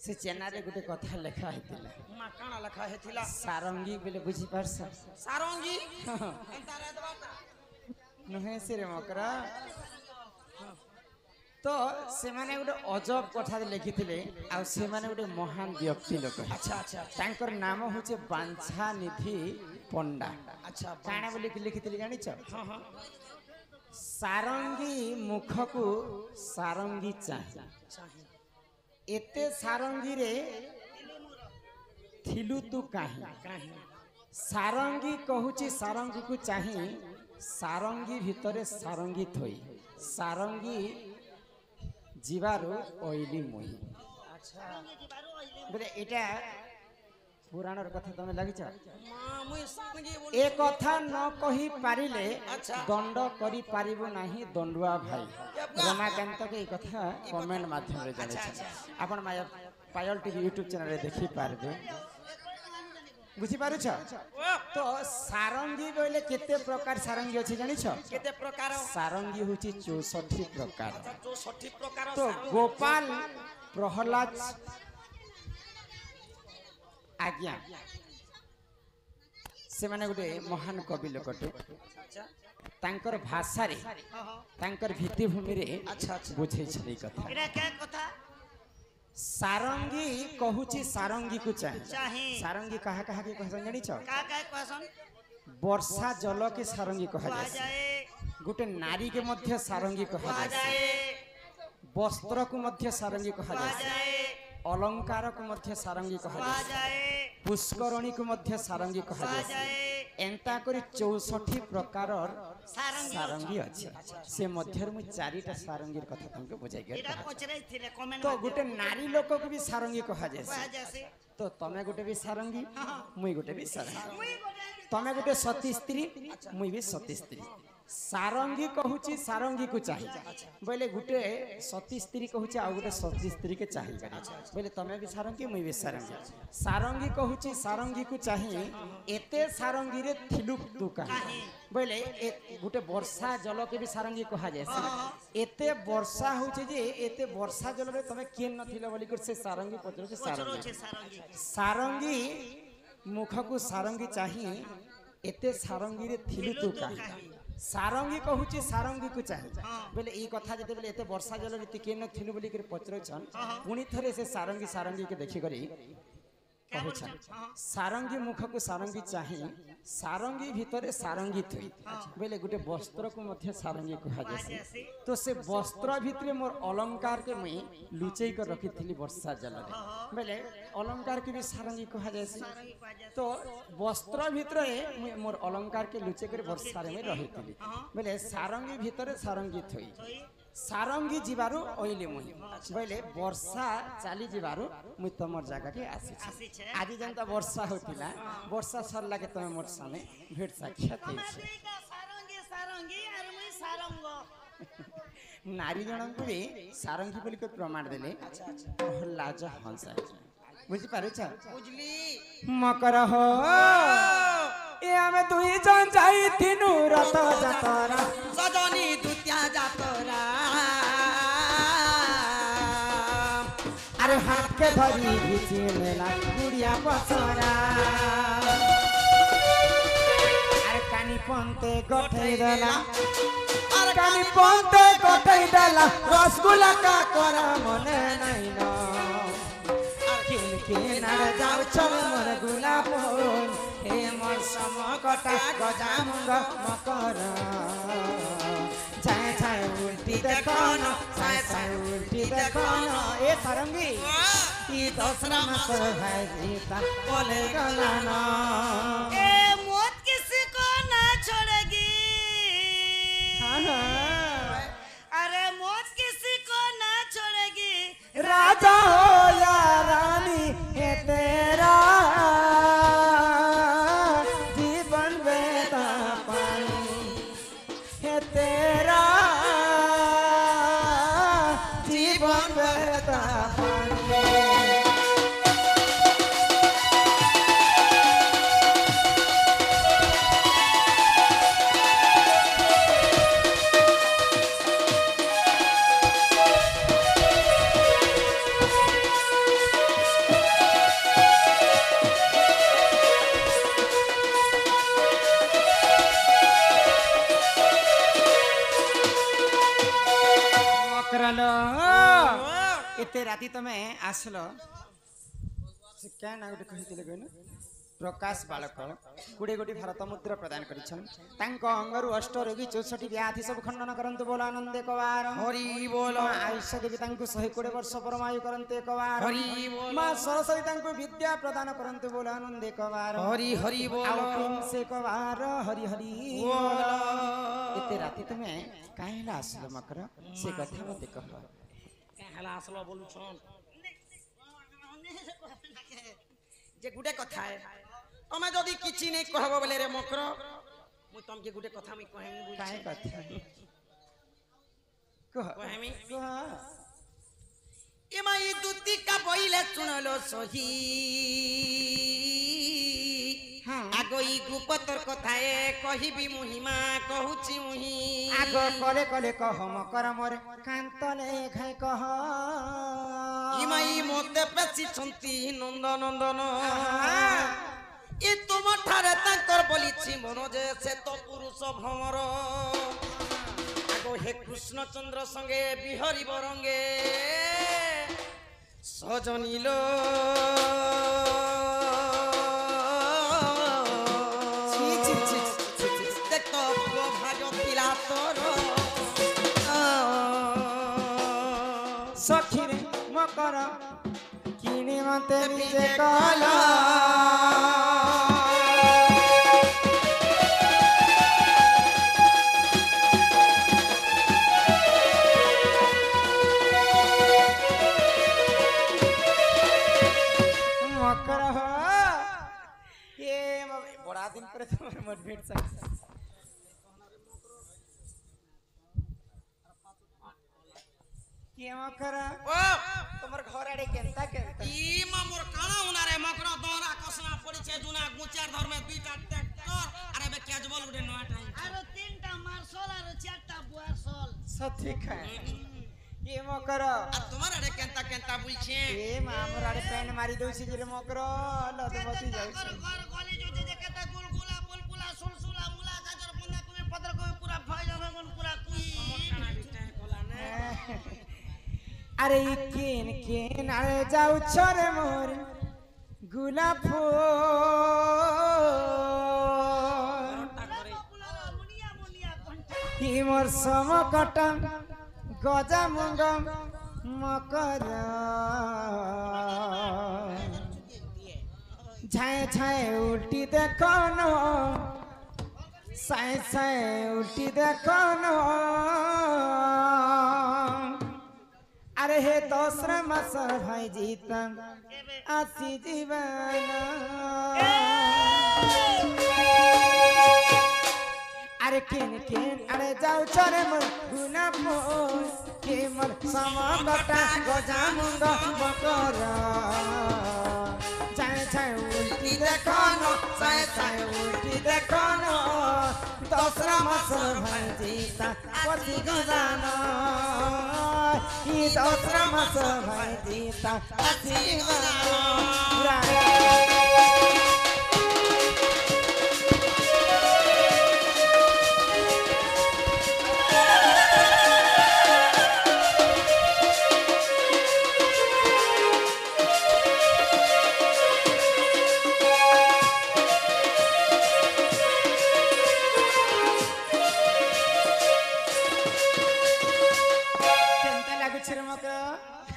से चेना रे गुटे कथा लेखा हेतिला मा काना लेखा हेतिला सारंगी बोले बुझी पारस सारंगी एंता रे दबाता नहे से रे मकरा तो से माने गुटे अजब कथा लिखिथिले आ से माने गुटे महान व्यक्ति लोक अच्छा अच्छा तांकर नाम होचे बांछा निधि पंडा अच्छा काना बोली लिखिथिले जानि छ हां हां सारंगी मुख को सारंगी चाहिए एते सारंगी रे थिलु तू काहे सारंगी कहूची सारंगी को चाहिए सारंगी भितरे सारंगी थई सारंगी जीवारो ओइली मुही अच्छा बोले एटा पुराणर कथा तमे लागि छ मां मुई सारंगी बोल ए कथा न कहि पारिले अच्छा दंड करि पारिबो नाही दंडुआ भाई रमाकांत के ए कथा कमेंट माध्यम रे जाने छ आपण माया पायल टीवी यूट्यूब चैनल रे देखि पारबे बुझी पारु छ तो सारंगी बोले केते प्रकार सारंगी अछि जानि छ केते प्रकार सारंगी होची 64 प्रकार 64 प्रकार तो गोपाल प्रहलाद आज्ञा से माने गुटे महान कवि लोकटे तांकर भाषा रे तांकर भित्तिभूमि रे अच्छा अच्छा बुझे छले कथा एरा क्या कथा सारंगी कहूची सारंगी को चाहे चाहे सारंगी कहा कहा के कहसन जानि छ का का कहसन वर्षा जल के सारंगी कहा आ जाय जाए गुटे नारी के मध्य सारंगी कहा आ जाय जाए वस्त्र को मध्य सारंगी कहा आ जाय जाए अलंकार को मध्य सारंगी कहा आ जाय जाए पुष्करणी को मध्य सारंगी कहा आ जाय जाए एंता करी 64 प्रकार सारंगी सारंगी अछि से मध्य मु चारिटा सारंगी कथा तुमके बुझाइ एरा गेल पचरै थिले कमेंट तो गुटे नारी लोक को भी सारंगी कहा जाय आ जासे तो तमे गुटे भी सारंगी मुई गुटे भी सारंगी मुई गोटे तमे गुटे सती स्त्री मुई भी सती स्त्री सारंगी कहूची सारंगी को चाहिए बोले गुटे सती स्त्री कहूची आ गुटे सती स्त्री के चाहिए बोले तमे भी सारंगी मुई भी सारंगी सारंगी कहूची सारंगी को चाहिए एते सारंगी रे थिलुक तू काहे बोले गुटे वर्षा जल के भी सारंगी कहा जाय एते वर्षा होची जे एते वर्षा जल रे तमे केन नथिले बोली कर से सारंगी पचरो से सारंगी सारंगी सारंगी मुख को सारंगी चाहिए एते सारंगी रे थिलु तू काहे सारंगी कहूची सारंगी को चाहिए बोले ई कथा जते बोले एते वर्षा जल रीति के न थिलु बोली कर पचरछन पुनी थरे से सारंगी सारंगी के देखि करी कहछन सारंगी मुख को सारंगी चाहिए सारंगी भितरे सारंगी थई बोले गुटे वस्त्र को मध्य सारंगी कहा जाय तो से वस्त्र भितरे मोर अलंकार के मई लुचई कर रखी थिली वर्षा जल रे बोले अलंकार के भी सारंगी कहा जाय तो वस्त्र भितरे मोर अलंकार के लुचे कर वर्षा रे में रही थिली बोले सारंगी भितरे सारंगी थई सारंगी जीवारु ओइले मुई बोले वर्षा चाली जीवारु मुई तमर जागा के आसी छी आज जनता वर्षा होतिला वर्षा सरला के तमे मोर सामने भेट साक्षात हेछि सारंगी सारंगी आर मुई सारंग नारी जनक भी सारंगी बोली को प्रमाण देले लाज हंसा बुझी पारे छ बुझली मकर हो ए हमें दुई जन जाई थिनु रत जातरा सजनी दुतिया जातरा अरे हाथ के धरी घिची मेला गुड़िया पसरा अरे कानी पंते गठै देला अरे कानी पंते गठै देला रसगुल्ला का करा मने नहीं न किन नार जाऊ चल मोर गुलाब हे मोर समकटा गजामुंग मकर छाय छाय उल्टी देखन छाय छाय उल्टी देखन ए सारंगी ई दसरा मास है जीता बोले गलाना ए मौत किसी को ना छोड़ेगी अरे मौत किसी को ना छोड़ेगी राजा हो या रानी है तेरा जीवन बेता पानी है तेरा जीवन बेता पानी राति तमे आसलो से क्या ना गोटे कहिथिले कहनु प्रकाश बालक कुड़े गोटी भारत मुद्रा प्रदान करिछन तांको अंगरु अष्ट रोगी 64 व्याधि सब खंडन करंतु बोल आनंद एकबार हरि बोल आयुष्य देवी तांको 120 वर्ष परमायु करंतु एकबार हरि बोल मां सरस्वती तांको विद्या प्रदान करंतु बोल आनंद एकबार हरि हरि बोल आउ प्रिंस एकबार हरि हरि बोल एते राति तमे काहेला आसलो मकर से कथा मते कह हला असलो बोलु छन जे गुडे कथा है तमे जदी किछि नै कहबो बोले रे मकर मु तमके गुडे कथा मैं कहमी बुझ काहे कथा कह कहमी कह एमा ई दुती का बइले सुनलो सही हां आगो ई गुपतर कथाए कहिबी मुहिमा कहूची मुहि आगो कले कले कह मकर मोरे कांतले खाय कह इमा ई मोते पेछि छंती नंदन नंदन ए तुम ठारे तांकर बोलिछि मन जे से तो पुरुष भ्रमर आगो हे कृष्ण चंद्र संगे बिहरी बरंगे सजनीलो देख तो भाग्य पिला तोर सखी रे मकर किने मते निजे कला मकर हो ये बड़ा दिन पर तुम्हारे मत भेट सक के मकर ओ तुम्हार घर आड़े केनता केनता ई मोर काना उनारे मकर दोरा कसना पड़ी छे दुना गुचार धर में दुईटा ट्रैक्टर अरे बे कैजुअल उडे नया टाइम आरो 3टा मार्शल आरो 4टा बुआरशल सब ठीक है ये मकर आ तुम्हार अरे केनता केनता बुलछे ए मामर आड़े पेन मारी दोसी जिले मकर लदमती जाय घर घर गली जो जे केता गुलगुला बुलबुला सुलसुला मुला गाजर बंदा कोबी पत्र कोबी पूरा भय जावे मन पूरा कुई अरे ई केन केन आड़े जाऊ छोरे मोर गुलाब फूल मुनिया मुनिया कंठ ही मोर समकटा गजा मुंग मकर झाए झाए उल्टी देखो नो साए साए उल्टी देखो नो अरे हे दोसरा मास भाई जीता आसी जीवाना अरे केन केन अरे जाऊ चरे मोर गुना मोर के मोर समगटा गजा मुंग मकर चाहे चाहे उल्टी देखनो चाहे चाहे उल्टी देखनो दोसरा मसर भाई जीता पति गुजानो ई दोसरा मसर भाई जीता पति गुजानो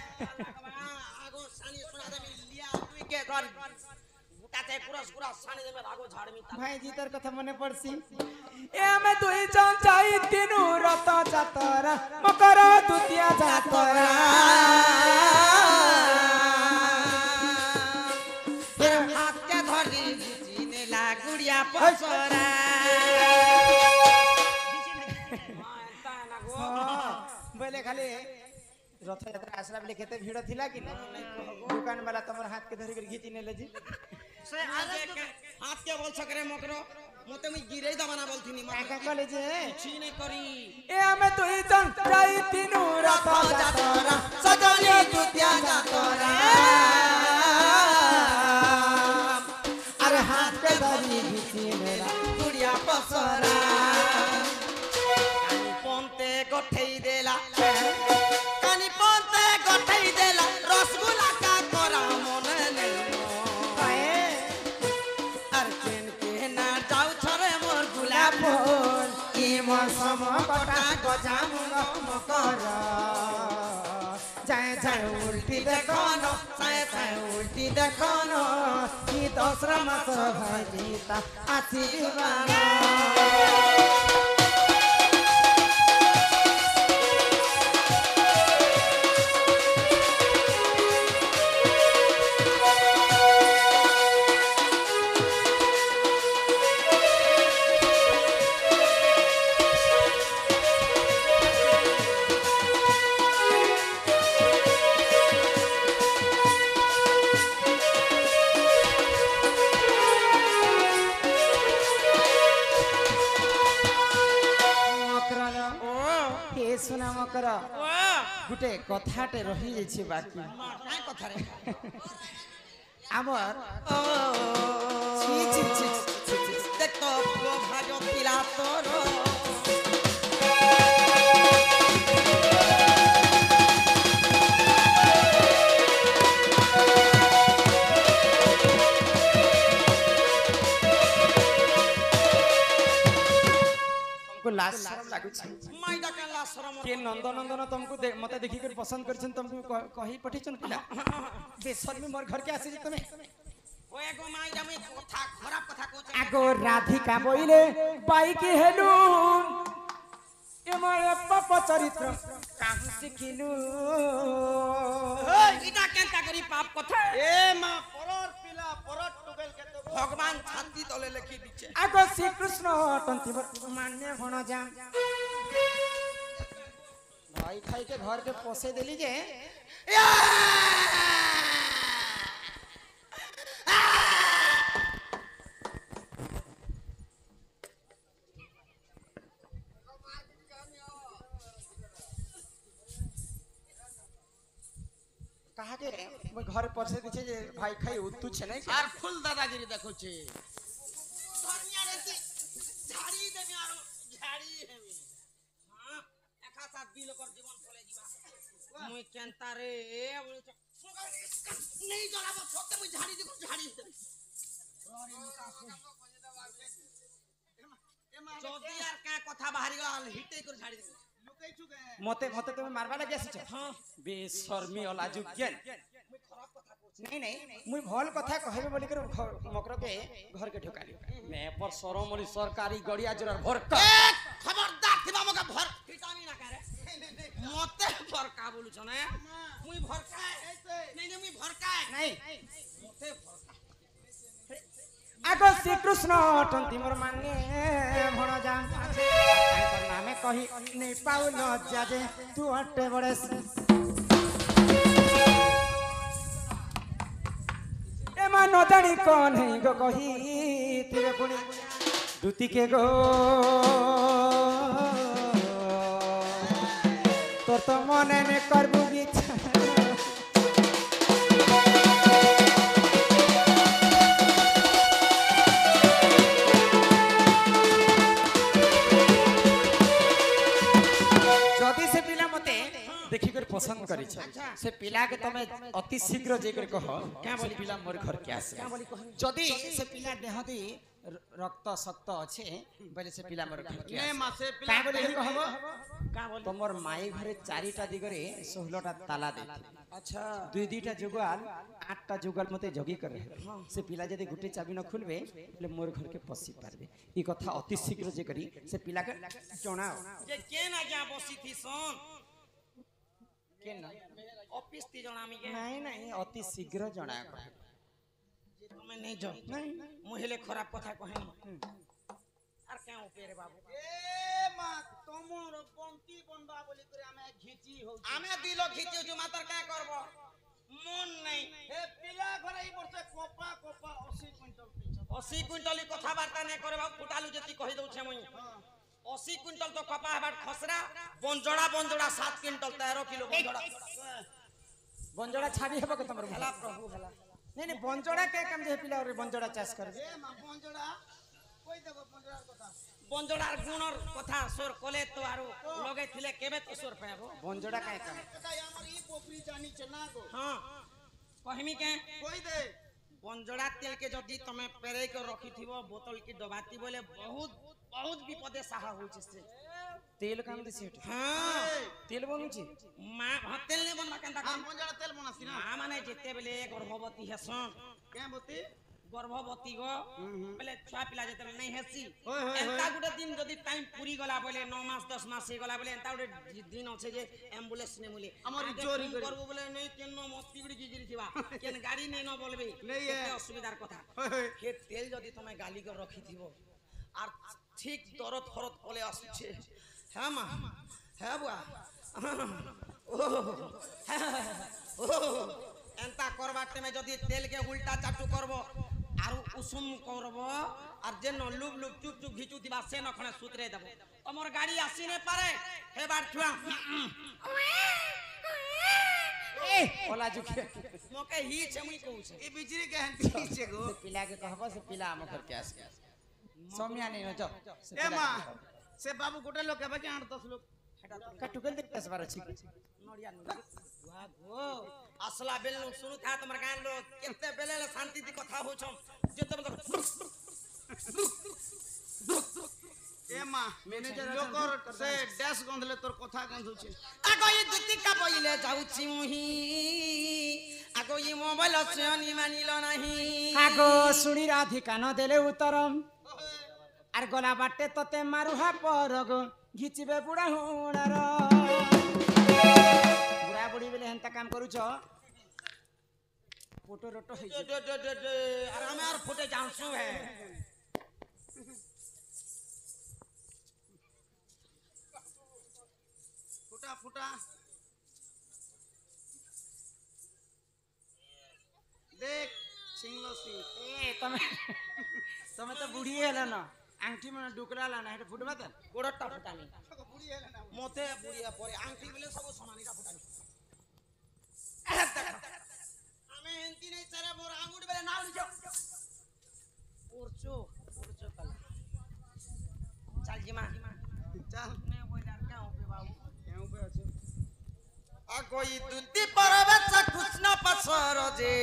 आगो सानी सुना दे लिया तुई के घर बुटाते पूरा पूरा सानी दे आगो झाड़मी भाई जी तर कथा मने पड़सी ए हमें दुई जन चाहि तीनू रत जातरा मकर द्वितीय जातरा फिर हाथ के धरी जीने ला गुड़िया पसरा बोले खाली रथ यात्रा आसला बेले केते भीड़ थिला कि ना दुकान वाला तमर हाथ के धरि के घिची नेले जी से आरत हाथ के बोल सकरे मकरो मते मी गिरे दबाना बोलथिनी काका कले जे छी नहीं करी ए हमें दुई जन चाहि तीनू रत जातरा सजनी दुतिया जातरा अरे हाथ के धरि घिची नेला गुड़िया पसरा कानी ponte गठई देला कानी ponte गठई देला জামুন মকর যায় যায় উল্টি দেখন যায় যায় উল্টি দেখন কি দশরা মাসর ভাজিতা আছি দিবানা सुना मकर गुटे कथाटे रही जाइछे बाकी काय কথা রে आमर देख तो भाजो पिला तोर तुमको लाज शरम लागु छै माइडा का ला शरम के नंदन तुमको मते देखि कर पसंद करछन तुमको कहि पठिछन पिला बेशर्मी मोर घर के आसी तमे ओ एगो माइडा में कथा खराब कथा कहछ आगो राधिका बोइले बाई की हेलु एमय पाप चरित्र काहु सिखिलु इटा केनता करी पाप कथा ए मा परर पिला परर टुगेल के तो भगवान छाती तले लिखि दिछे आगो श्री कृष्ण तंती मान्य भण जा भाई खाई के घर के पोसे देली जे कहा के मैं घर पोसे दिछे जे भाई खाई उतु छे नै আর ফুল দাদাগিরি দেখছে ধনিয়া রেতি ঝাড়ি দেমি আর ঝাড়ি হেমি हां एका साथ दी लोकर जीवन चले जीवा मुई केनता रे नहीं जलाबो छोटे मुई ঝাড়ি দেখো ঝাড়ি যদি আর का कथा बाहरी गल हिटे कर झाड़ी दे लुकाई छुके मते मते तुम मारबा लागि आसी छ हां बेशर्मी अलाजु ज्ञान नहीं नहीं मुई भल कथा कहबे बोली कर मकर के घर के ढोकाली मैं पर सरमली सरकारी गड़िया जोर भरका खबरदार थिबा मका भर फिटानी ना करे मते भरका बोलु छ ना मुई भरका नहीं नहीं मुई भरका नहीं मते भरका आगो श्री कृष्ण टंती मोर माने भण जा ताकर नामे कही नहीं पाउ न जाजे तू हटे बड़े एमा न जानी कौन है गो कही तिरे पुनी दुती के गो तोर तो मने ने करबु बिछा देखी कर पसंद करी छ से पिला के तमे अति शीघ्र जे कर कह क्या बोली पिला मोर घर के आसे जदी से पिला देहदी रक्त सक्त अछि बोले से पिला मोर घर के ने मासे का पिला बोले कहबो का बोले तमर माई घरे चारिटा दिगरे 16टा ताला दे अच्छा दुई दुईटा जुगाल 8टा जुगाल मते जगी कर से पिला जदी गुटे चाबी न खुलबे ले मोर घर के पसी पारबे ई कथा अति शीघ्र जे करी से पिला के जणाओ जे के ना जा बसी थी सोन के ना ऑफिस ती जणामी के नहीं नहीं अति शीघ्र जणा मैं नहीं जाऊ नहीं मुहिले खराब कथा कहनी आर क्या उपेरे बाबू ए मा तमर पंक्ति बनबा बोली करे हमें घिची हो आमे दिलो खिचू जो मातर का करबो मन नहीं ए पिला घरे ई वर्ष कोपा कोपा 80 क्विंटल पिछ 80 क्विंटल कथा वार्ता नहीं करे बाबू फुटालू जति कहि दउ छे मुई 80 क्विंटल तो कपा हेबार खसरा बंजोड़ा 7 क्विंटल 13 किलो बंजोड़ा छाड़ी हेबो के तमर हला प्रभु हला नहीं नहीं बंजोड़ा के काम जे पिला और बंजोड़ा चाष कर ए मा बंजोड़ा कोई देबो बंजोड़ा कथा बंजोड़ार गुणर कथा सोर कले तो आरो लगे थिले केबे तो सोर पाबो बंजोड़ा का काम कथा हमर ई पोखरी जानी छ ना गो हां कहमी के कोई दे बंजोड़ा तेल के जदी तमे पेरे के रखी थिबो बोतल की डबाती बोले बहुत बहुत विपदे साहा होई छै से তেল কাম দিছি এটি হ্যাঁ তেল বনুছি মা তেল নে বনবা কেনতা हम पंजड़ा तेल बनासी ना মা মানে যেতে বেলে গর্ভবতী হেসন क्या बोती গর্ভবতী গো বেলে ছুয়া পিলা যেতে নাই হেসি होय होय এন্তা গুটে দিন যদি টাইম পুরি গলা বলে 9 মাস 10 মাস হই গলা বলে এন্তা গুটে দিন আছে যে অ্যাম্বুলেন্স নে বলে আমার আগে চোরি ফোন করে। করবো বলে নেই কেন মস্তি গুড়ি গিগিরি থিবা কেন গাড়ি নেই ন বলবে নেই এ। কেতে অসুবিধার কথা होय होय হে তেল যদি তুমি গালি করে রখি থিব আর ঠিক দরদ ফরদ পলে আসছে হ্যাঁ মা হ্যাঁ বুয়া এন্তা করবার টাইমে যদি তেলকে উল্টা চাটু করব আর উষুম করব আর যে লুব লুব চুপ চুপ ঘিচু দিবা সে নখনে সুতরে দেব তোমার গাড়ি আসি নে পারে হেবার ছুয়া ওলা জুকে মকে হি চেমুই কହୁছে ये बिजली के हंती छे गो से पिला के कहबो से पिला हम करके आस सौम्या नहीं न से ए मां से बाबू गोटे लोग के 8-10 लोग कटुकल दे 10 12 छी नडिया बुआ गो असला बेल नु सुनु था तमर गान लो केते बेले शांति दी कथा हो छम जेते ए मां मैनेजर लोकर से डैश गंधले तोर कथा गंधु छे आगो ये दुतिका बइले जाउची मुही आगो ये मोबाइल से अनि मानिलो नाही आगो सुनी राधिका न देले उतरम আর গলা বাটে তোতে মারুহা পরগ ঘিচিবে বুড়া হুণার বুড়া বুড়ি বেলে হেন্তা কাম করুছ ফটো রটো হই আর আমি আর ফুটে জানছু হে फुटा फुटा देख सिंगलो सिंह এ তুমি তুমি তো বুড়ি হেলে না আংটি মানে ডুকরা লানা এটা ফুটবা তো গোড়টা ফুটানি মতে বুড়িয়া পরে আংটি বলে সব সমানিটা ফুটানি আমি এন্তি নাই চারে মোর আঙ্গুঠ বেলে নাও লিছো ওরচো কালা চাল জিমা चल নে বইলার কা হবে বাবু क्यों पे আছে আগই দুতি পরবেশ কৃষ্ণ পাশর যে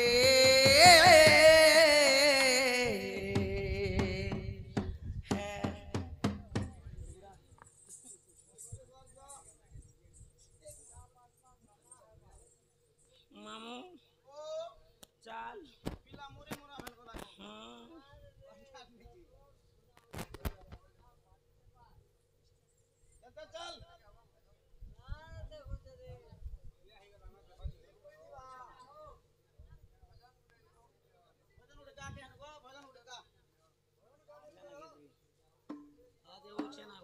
মামু চাল पिला मोरे मोरा भेल गला एता चल भजन उड़का के गो भजन उड़का আদে উঠে না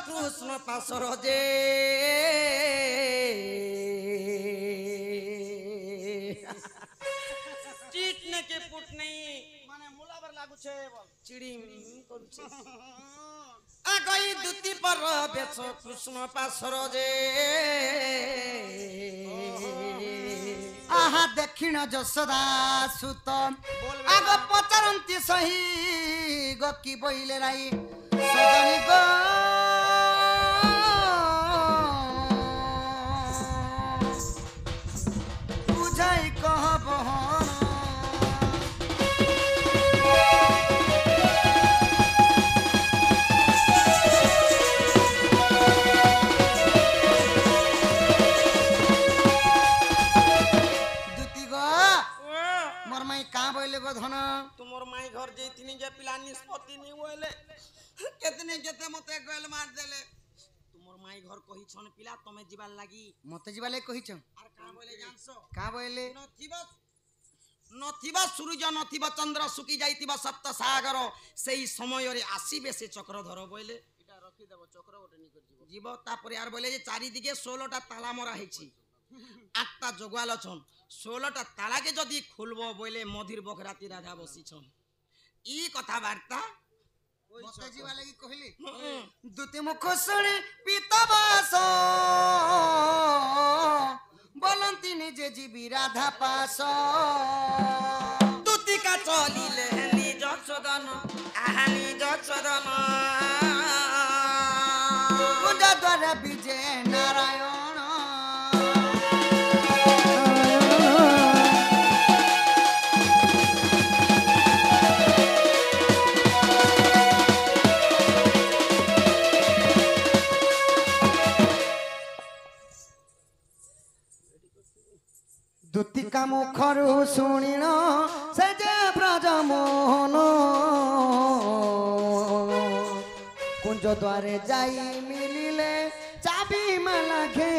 কৃষ্ণ পাশর যে চিট নাকি পুট নেই माने मुला बर लागू छे बोल চিড়ি করছে আগই দুতি পর বেশ কৃষ্ণ পাশর যে আহা দক্ষিণ যশোদা সুত আগ পচারন্তি সহি গকি বইলে রাই সজনি গো বুঝাই কহব দুতি গো মোর মাই কা বইলে গো ধন তোমার মাই ঘর যেইতিনি যে পিলা নিষ্পত্তি নি বইলে কেতনে কেতে মতে গল মার দেলে তোমার মাই ঘর কহিছন পিলা তুমি ଯିবার লাগি মতে যিবালে কহিছ আর কা বলে জানছো কা বইলে নথিবা সূর্য নথিবা চন্দ্র শুকি যাইতিবা সপ্ত সাগর সেই সময়রে আসিবে সে চক্রধর বইলে এটা রখি দেব চক্র ওটা নি করে দিব জীব তারপরে আর বলে যে চারিদিকে 16টা তালা মরা হয়েছি 8টা জগুয়াল অছন 16টা তালাকে যদি খুলব বইলে মধির বকরাতি রাধা বসিছন ই কথাবার্তা মতে যিবালে কি কহিলি হুম। দুতি মুখ শুনি পিতবাস बोलती निजे जीवी राधा पास দুতিকা চলিলে নিজ সদন আহা নিজ সদন कुंज द्वार विजय नारायण दूतिका मुखरु शुणिण से जे ब्रज मोहन कुंज द्वारे जाई मिलिले चाबी माला घे